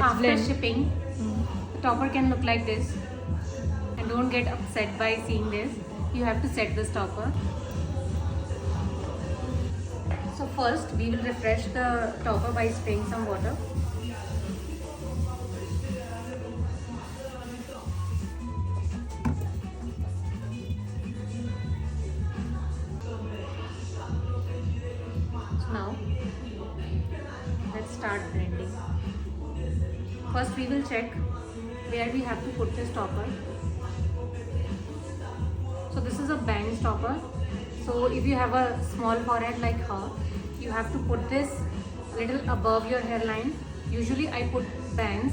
After shipping, the topper can look like this. And don't get upset by seeing this. You have to set this topper. So first, we will refresh the topper by spraying some water. So now, let's start blending. First, we will check where we have to put this topper. So this is a bang topper. So if you have a small forehead like her, you have to put this a little above your hairline. Usually I put bangs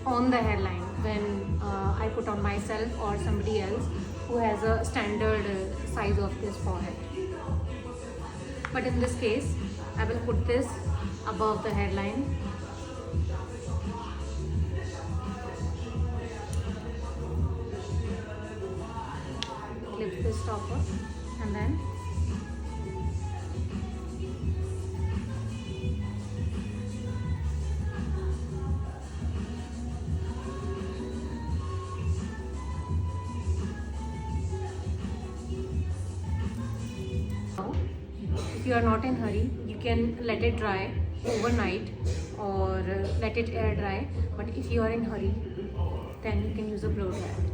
on the hairline when I put on myself or somebody else who has a standard size of this forehead. But in this case, I will put this above the hairline. Clip this topper and then if you are not in hurry, you can let it dry overnight or let it air dry. But if you are in hurry, then you can use a blow dryer.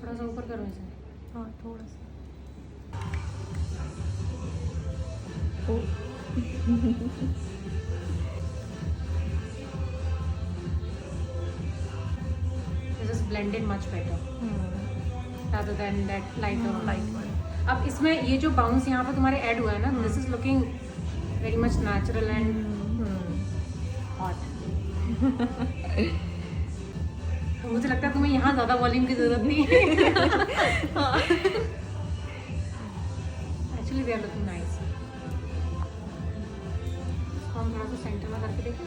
थोड़ा सा ऊपर करो इसे. हाँ थोड़ा सा. This is blended much better rather than that lighter one. अब इसमें ये जो बाउंस यहाँ पर तुम्हारे ऐड हुआ है ना, this is looking very much natural and hot. तो मुझे लगता है तुम्हें यहाँ ज़्यादा वॉल्यूम की ज़रूरत नहीं है. Actually they are looking nice. इसको हम थोड़ा सा सेंटर में करके देखें.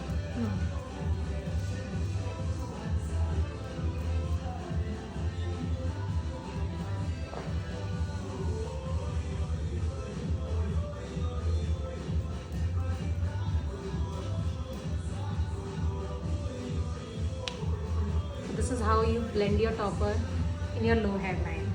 This is how you blend your topper in your low hairline.